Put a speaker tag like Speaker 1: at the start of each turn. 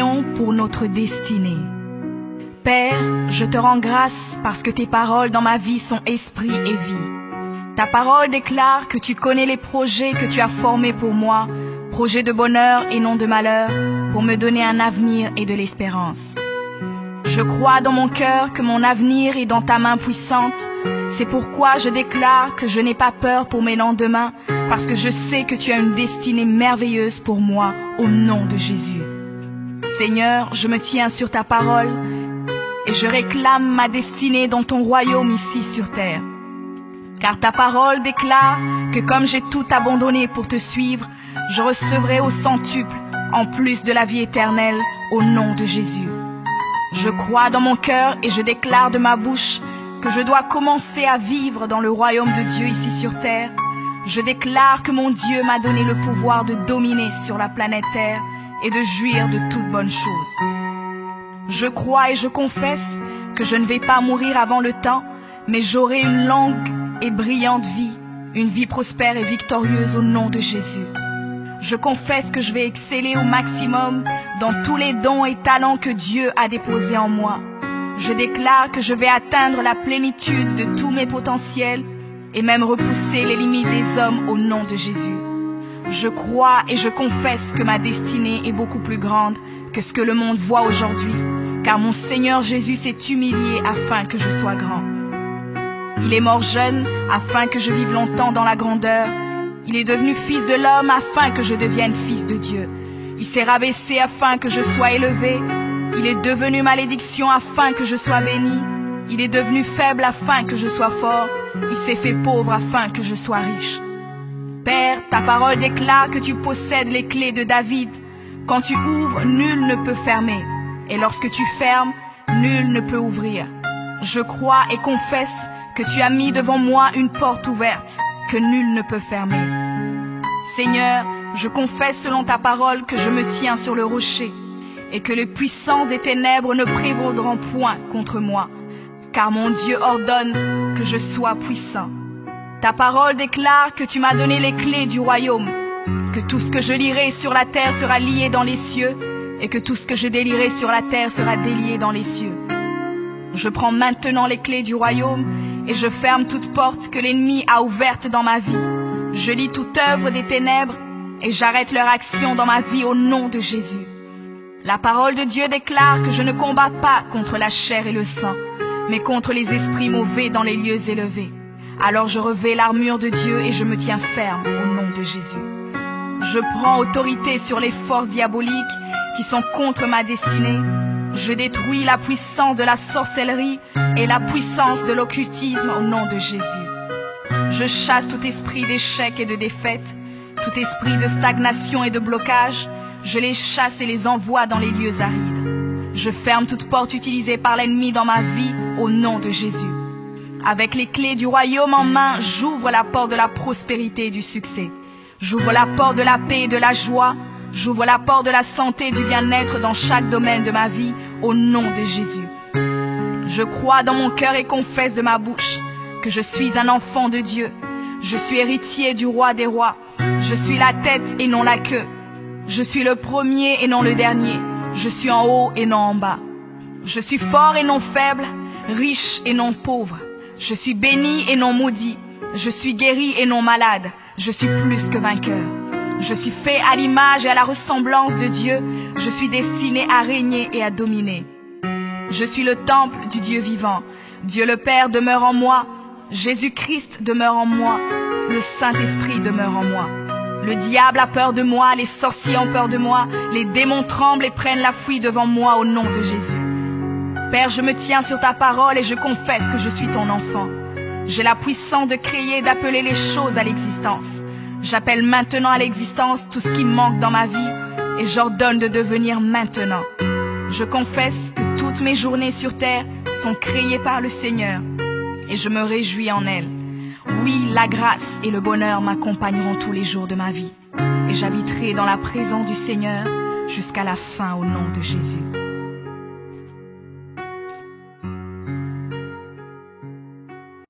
Speaker 1: prions pour notre destinée. Père, je te rends grâce parce que tes paroles dans ma vie sont esprit et vie. Ta parole déclare que tu connais les projets que tu as formés pour moi, projets de bonheur et non de malheur, pour me donner un avenir et de l'espérance. Je crois dans mon cœur que mon avenir est dans ta main puissante. C'est pourquoi je déclare que je n'ai pas peur pour mes lendemains, parce que je sais que tu as une destinée merveilleuse pour moi, au nom de Jésus. Seigneur, je me tiens sur ta parole et je réclame ma destinée dans ton royaume ici sur terre. Car ta parole déclare que comme j'ai tout abandonné pour te suivre, je recevrai au centuple, en plus de la vie éternelle, au nom de Jésus. Je crois dans mon cœur et je déclare de ma bouche que je dois commencer à vivre dans le royaume de Dieu ici sur terre. Je déclare que mon Dieu m'a donné le pouvoir de dominer sur la planète Terre et de jouir de toutes bonnes choses. Je crois et je confesse que je ne vais pas mourir avant le temps, mais j'aurai une longue et brillante vie, une vie prospère et victorieuse au nom de Jésus. Je confesse que je vais exceller au maximum dans tous les dons et talents que Dieu a déposés en moi. Je déclare que je vais atteindre la plénitude de tous mes potentiels et même repousser les limites des hommes au nom de Jésus. Je crois et je confesse que ma destinée est beaucoup plus grande que ce que le monde voit aujourd'hui, car mon Seigneur Jésus s'est humilié afin que je sois grand. Il est mort jeune afin que je vive longtemps dans la grandeur. Il est devenu fils de l'homme afin que je devienne fils de Dieu. Il s'est rabaissé afin que je sois élevé. Il est devenu malédiction afin que je sois béni. Il est devenu faible afin que je sois fort. Il s'est fait pauvre afin que je sois riche. Père, ta parole déclare que tu possèdes les clés de David. Quand tu ouvres, nul ne peut fermer. Et lorsque tu fermes, nul ne peut ouvrir. Je crois et confesse que tu as mis devant moi une porte ouverte que nul ne peut fermer. Seigneur, je confesse selon ta parole que je me tiens sur le rocher et que les puissances des ténèbres ne prévaudront point contre moi, car mon Dieu ordonne que je sois puissant. Ta parole déclare que tu m'as donné les clés du royaume, que tout ce que je lirai sur la terre sera lié dans les cieux et que tout ce que je délierai sur la terre sera délié dans les cieux. Je prends maintenant les clés du royaume et je ferme toute porte que l'ennemi a ouverte dans ma vie. Je lis toute œuvre des ténèbres et j'arrête leur action dans ma vie au nom de Jésus. La parole de Dieu déclare que je ne combats pas contre la chair et le sang, mais contre les esprits mauvais dans les lieux élevés. Alors je revêts l'armure de Dieu et je me tiens ferme au nom de Jésus. Je prends autorité sur les forces diaboliques qui sont contre ma destinée. Je détruis la puissance de la sorcellerie et la puissance de l'occultisme au nom de Jésus. Je chasse tout esprit d'échec et de défaite, tout esprit de stagnation et de blocage. Je les chasse et les envoie dans les lieux arides. Je ferme toute porte utilisée par l'ennemi dans ma vie au nom de Jésus. Avec les clés du royaume en main, j'ouvre la porte de la prospérité et du succès. J'ouvre la porte de la paix et de la joie. J'ouvre la porte de la santé et du bien-être dans chaque domaine de ma vie, au nom de Jésus. Je crois dans mon cœur et confesse de ma bouche que je suis un enfant de Dieu. Je suis héritier du roi des rois. Je suis la tête et non la queue. Je suis le premier et non le dernier. Je suis en haut et non en bas. Je suis fort et non faible, riche et non pauvre. Je suis béni et non maudit. Je suis guéri et non malade. Je suis plus que vainqueur. Je suis fait à l'image et à la ressemblance de Dieu. Je suis destiné à régner et à dominer. Je suis le temple du Dieu vivant. Dieu le Père demeure en moi. Jésus-Christ demeure en moi. Le Saint-Esprit demeure en moi. Le diable a peur de moi, les sorciers ont peur de moi, les démons tremblent et prennent la fuite devant moi au nom de Jésus. Père, je me tiens sur ta parole et je confesse que je suis ton enfant. J'ai la puissance de créer et d'appeler les choses à l'existence. J'appelle maintenant à l'existence tout ce qui manque dans ma vie et j'ordonne de devenir maintenant. Je confesse que toutes mes journées sur terre sont créées par le Seigneur et je me réjouis en elles. Oui, la grâce et le bonheur m'accompagneront tous les jours de ma vie et j'habiterai dans la présence du Seigneur jusqu'à la fin au nom de Jésus.